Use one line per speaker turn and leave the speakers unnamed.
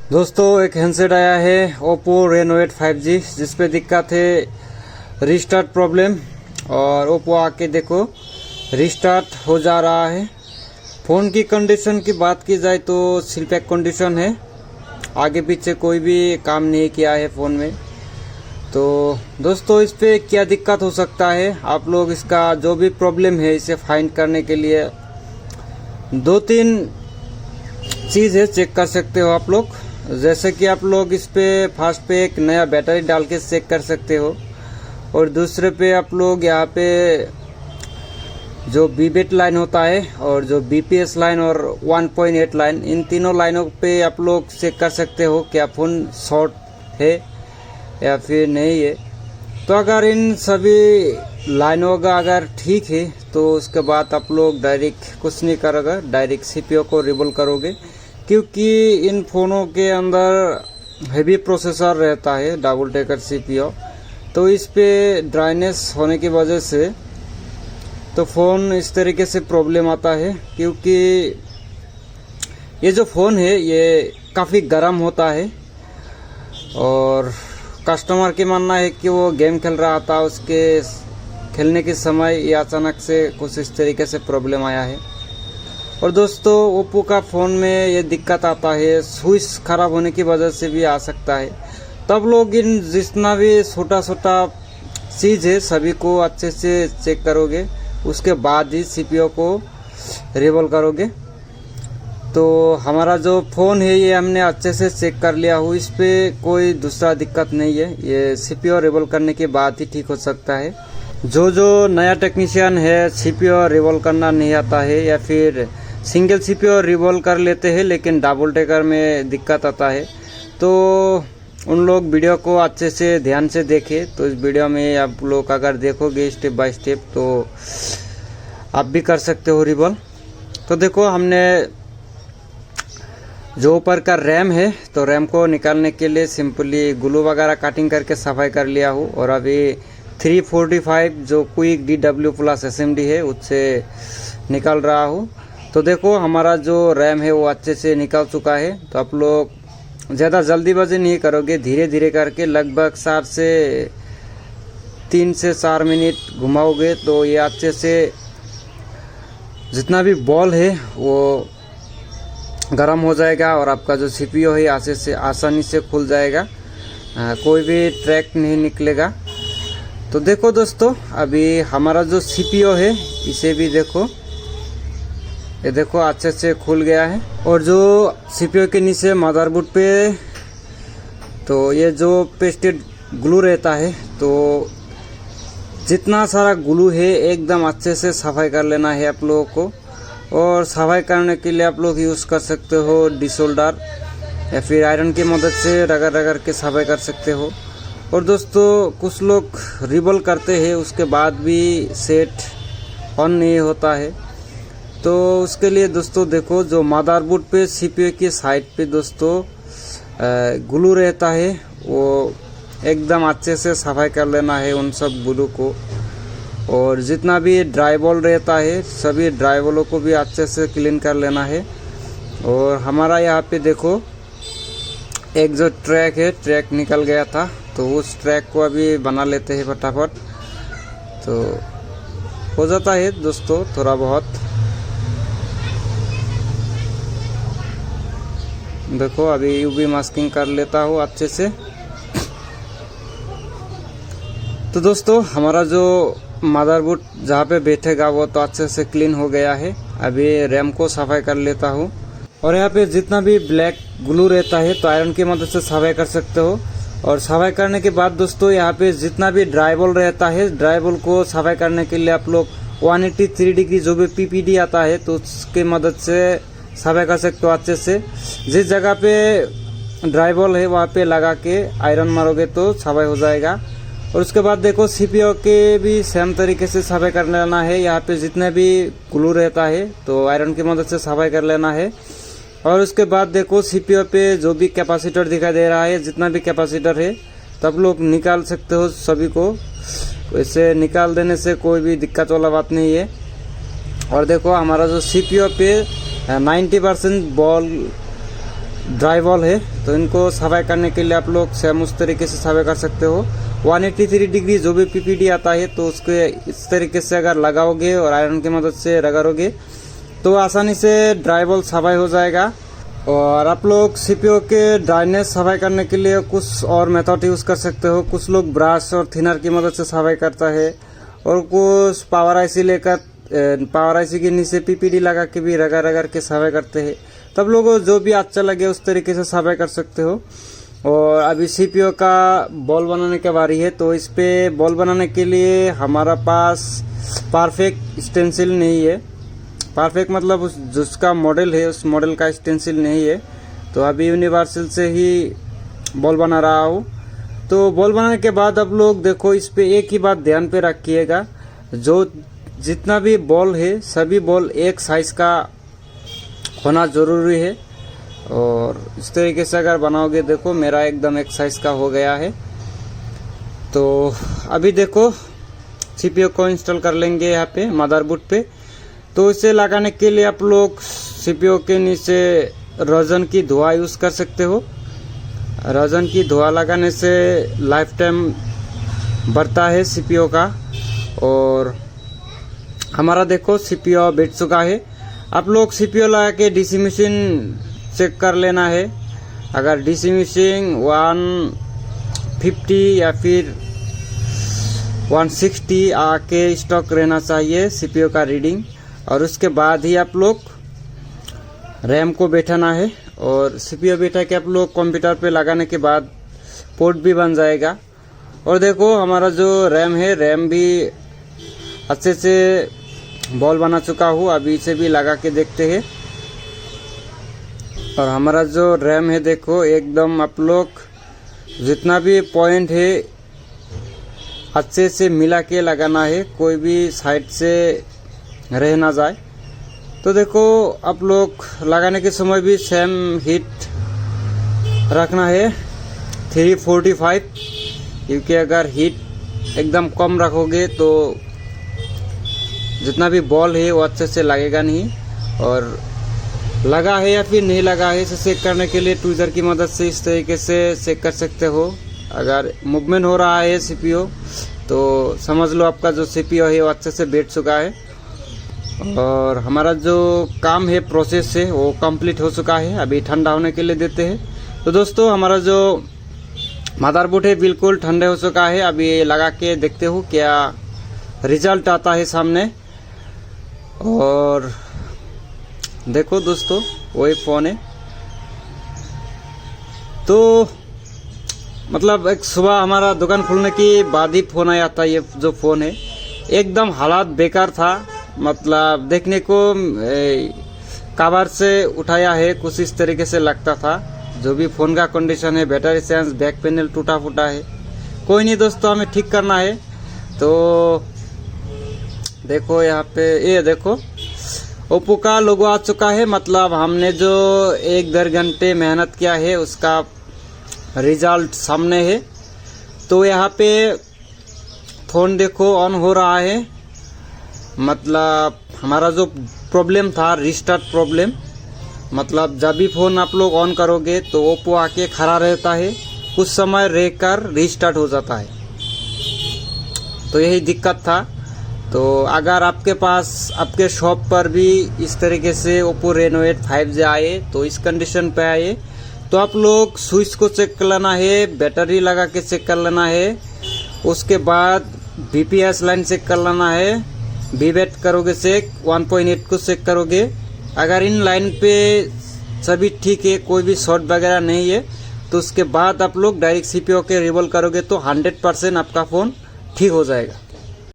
दोस्तों एक हैंडसेट आया है ओप्पो रेनो 8 5G जिस पे दिक्कत है रिस्टार्ट प्रॉब्लम। और ओप्पो आके देखो रिस्टार्ट हो जा रहा है। फ़ोन की कंडीशन की बात की जाए तो सील पैक कंडीशन है, आगे पीछे कोई भी काम नहीं किया है फ़ोन में। तो दोस्तों इस पे क्या दिक्कत हो सकता है, आप लोग इसका जो भी प्रॉब्लम है इसे फाइंड करने के लिए 2-3 चीज़ है चेक कर सकते हो आप लोग। जैसे कि आप लोग इस पे फर्स्ट पे एक नया बैटरी डाल के चेक कर सकते हो, और दूसरे पे आप लोग यहाँ पे जो बीबेट लाइन होता है और जो बीपीएस लाइन और 1.8 लाइन, इन तीनों लाइनों पे आप लोग चेक कर सकते हो क्या फ़ोन शॉर्ट है या फिर नहीं है। तो अगर इन सभी लाइनों का अगर ठीक है तो उसके बाद आप लोग डायरेक्ट कुछ नहीं करोगे, डायरेक्ट सीपीयू को रिबूट करोगे, क्योंकि इन फ़ोनों के अंदर हेवी प्रोसेसर रहता है डबल टेकर सीपीयू। तो इस पे ड्राइनेस होने की वजह से तो फ़ोन इस तरीके से प्रॉब्लम आता है, क्योंकि ये जो फ़ोन है ये काफ़ी गर्म होता है। और कस्टमर की मानना है कि वो गेम खेल रहा था, उसके खेलने के समय ये अचानक से कुछ इस तरीके से प्रॉब्लम आया है। और दोस्तों ओप्पो का फ़ोन में ये दिक्कत आता है, स्विच ख़राब होने की वजह से भी आ सकता है। तब लोग इन जितना भी छोटा छोटा चीज़ है सभी को अच्छे से चेक करोगे, उसके बाद ही सीपीयू को रिबूट करोगे। तो हमारा जो फ़ोन है ये हमने अच्छे से चेक कर लिया हो, इस पे कोई दूसरा दिक्कत नहीं है, ये सीपीयू रिबूट करने के बाद ही ठीक हो सकता है। जो नया टेक्नीशियन है सीपीयू रिबूट करना नहीं आता है या फिर सिंगल सीपीयू रिबूट कर लेते हैं लेकिन डबल टेकर में दिक्कत आता है, तो उन लोग वीडियो को अच्छे से ध्यान से देखें। तो इस वीडियो में आप लोग अगर देखोगे स्टेप बाय स्टेप तो आप भी कर सकते हो रिबूट। तो देखो हमने जो ऊपर का रैम है तो रैम को निकालने के लिए सिंपली ग्लू वगैरह कटिंग करके सफाई कर लिया हूँ, और अभी 345 जो क्विक DW प्लस SMD है उससे निकाल रहा हूँ। तो देखो हमारा जो रैम है वो अच्छे से निकल चुका है। तो आप लोग ज़्यादा जल्दीबाजी नहीं करोगे, धीरे धीरे करके लगभग 3 से 4 मिनट घुमाओगे तो ये अच्छे से जितना भी बॉल है वो गर्म हो जाएगा और आपका जो सीपीयू है आसानी से खुल जाएगा, कोई भी ट्रैक नहीं निकलेगा। तो देखो दोस्तों अभी हमारा जो सीपीयू है इसे भी देखो, ये देखो अच्छे से खुल गया है। और जो सीपीयू के नीचे मदरबोर्ड पे तो ये जो पेस्टेड ग्लू रहता है, तो जितना सारा ग्लू है एकदम अच्छे से सफाई कर लेना है आप लोगों को। और सफाई करने के लिए आप लोग यूज़ कर सकते हो डिसोल्डर या फिर आयरन की मदद से रगड़ रगड़ के सफाई कर सकते हो। और दोस्तों कुछ लोग रिबूट करते हैं उसके बाद भी सेट ऑन नहीं होता है, तो उसके लिए दोस्तों देखो जो मदरबोर्ड पे सीपीयू की साइड पे दोस्तों ग्लू रहता है वो एकदम अच्छे से सफाई कर लेना है उन सब ग्लू को। और जितना भी ड्राई बॉल रहता है सभी ड्राई बॉलों को भी अच्छे से क्लीन कर लेना है। और हमारा यहाँ पे देखो एक जो ट्रैक है ट्रैक निकल गया था, तो उस ट्रैक को अभी बना लेते हैं फटाफट। तो हो जाता है दोस्तों थोड़ा बहुत, देखो अभी यूवी मास्किंग कर लेता हूँ अच्छे से। तो दोस्तों हमारा जो मदरबोर्ड जहाँ पे बैठेगा वो तो अच्छे से क्लीन हो गया है। अभी रैम को सफाई कर लेता हूँ, और यहाँ पे जितना भी ब्लैक ग्लू रहता है तो आयरन की मदद से सफाई कर सकते हो। और सफाई करने के बाद दोस्तों यहाँ पे जितना भी ड्राई बॉल रहता है, ड्राई बॉल को सफाई करने के लिए आप लोग 183 डिग्री जो भी PPD आता है तो उसकी मदद से सफाई कर सकते हो अच्छे से। जिस जगह पे ड्राई बॉल है वहाँ पे लगा के आयरन मारोगे तो सफाई हो जाएगा। और उसके बाद देखो सीपीयू के भी सेम तरीके से सफाई कर लेना है, यहाँ पे जितने भी ग्लू रहता है तो आयरन की मदद से सफाई कर लेना है। और उसके बाद देखो सीपीयू पे जो भी कैपेसिटर दिखाई दे रहा है, जितना भी कैपेसिटर है तब लोग निकाल सकते हो सभी को, वैसे निकाल देने से कोई भी दिक्कत वाला बात नहीं है। और देखो हमारा जो सीपीयू पे 90% बॉल ड्राई वॉल है, तो इनको सफाई करने के लिए आप लोग सेम उस तरीके से सफाई कर सकते हो। 183 डिग्री जो भी पीपीडी आता है तो उसके इस तरीके से अगर लगाओगे और आयरन की मदद से रगड़ोगे तो आसानी से ड्राई वॉल सफाई हो जाएगा। और आप लोग सीपीयू के ड्राइनेस सफाई करने के लिए कुछ और मेथड यूज कर सकते हो। कुछ लोग ब्रश और थिनर की मदद से सफाई करता है और कुछ पावर आईसी लेकर पावर आईसी के नीचे पीपीडी लगा के भी रगड़ के सफाई करते हैं। तब लोगों जो भी अच्छा लगे उस तरीके से सफाई कर सकते हो। और अभी सीपीयू का बॉल बनाने की बारी है, तो इस पे बॉल बनाने के लिए हमारा पास परफेक्ट स्टेंसिल नहीं है। परफेक्ट मतलब जिसका मॉडल है उस मॉडल का स्टेंसिल नहीं है, तो अभी यूनिवर्सल से ही बॉल बना रहा हूँ। तो बॉल बनाने के बाद आप लोग देखो, इस पे एक ही बात ध्यान पे रखिएगा, जो जितना भी बॉल है सभी बॉल एक साइज का होना जरूरी है। और इस तरीके से अगर बनाओगे, देखो मेरा एकदम एक साइज का हो गया है। तो अभी देखो सीपीयू को इंस्टॉल कर लेंगे यहाँ पे मदरबोर्ड पे। तो इसे लगाने के लिए आप लोग सीपीयू के नीचे रोजन की धुआं यूज कर सकते हो। रोजन की धुआं लगाने से लाइफ टाइम बढ़ता है सीपीयू का। और हमारा देखो सीपीयू बैठ चुका है। आप लोग सीपीयू लगा के डीसी मशीन चेक कर लेना है। अगर डीसी मशीन 150 या फिर 160 आके स्टॉक रहना चाहिए सीपीयू का रीडिंग, और उसके बाद ही आप लोग रैम को बैठाना है। और सीपीयू बैठा के आप लोग कंप्यूटर पे लगाने के बाद पोर्ट भी बन जाएगा। और देखो हमारा जो रैम है, रैम भी अच्छे से बॉल बना चुका हूँ। अभी इसे भी लगा के देखते हैं। और हमारा जो रैम है देखो एकदम आप लोग जितना भी पॉइंट है अच्छे से मिला के लगाना है, कोई भी साइड से रह ना जाए। तो देखो आप लोग लगाने के समय भी सेम हीट रखना है 345, क्योंकि अगर हीट एकदम कम रखोगे तो जितना भी बॉल है वो अच्छे से लगेगा नहीं। और लगा है या फिर नहीं लगा है इसे चेक करने के लिए ट्विजर की मदद से इस तरीके से चेक कर सकते हो। अगर मूवमेंट हो रहा है सीपीयू तो समझ लो आपका जो सीपीयू है वो अच्छे से बैठ चुका है। और हमारा जो काम है प्रोसेस है वो कंप्लीट हो चुका है। अभी ठंडा होने के लिए देते हैं। तो दोस्तों हमारा जो मदरबोर्ड है बिल्कुल ठंडा हो चुका है। अभी लगा के देखते हो क्या रिजल्ट आता है सामने। और देखो दोस्तों वही फ़ोन है। तो मतलब एक सुबह हमारा दुकान खुलने के बाद ही फ़ोन आया था। ये जो फ़ोन है एकदम हालात बेकार था, मतलब देखने को कवर से उठाया है कुछ इस तरीके से लगता था। जो भी फ़ोन का कंडीशन है, बैटरी सेंस, बैक पैनल टूटा फूटा है। कोई नहीं दोस्तों, हमें ठीक करना है। तो देखो यहाँ पे ये देखो ओप्पो का लोगो आ चुका है। मतलब हमने जो 1-1.5 घंटे मेहनत किया है उसका रिजल्ट सामने है। तो यहाँ पे फ़ोन देखो ऑन हो रहा है। मतलब हमारा जो प्रॉब्लम था रिस्टार्ट प्रॉब्लम, मतलब जब भी फ़ोन आप लोग ऑन करोगे तो ओप्पो आके खड़ा रहता है, कुछ समय रहकर रिस्टार्ट हो जाता है। तो यही दिक्कत था। तो अगर आपके पास आपके शॉप पर भी इस तरीके से ओप्पो रेनो 8 5G आए, तो इस कंडीशन पे आए, तो आप लोग स्विच को चेक कर लेना है, बैटरी लगा के चेक कर लेना है, उसके बाद बीपीएस लाइन चेक कर लेना है, वीवेट करोगे चेक, 1.8 को चेक करोगे। अगर इन लाइन पे सभी ठीक है, कोई भी शॉर्ट वगैरह नहीं है, तो उसके बाद आप लोग डायरेक्ट सीपीयू के रिवॉल्व करोगे तो 100% आपका फ़ोन ठीक हो जाएगा।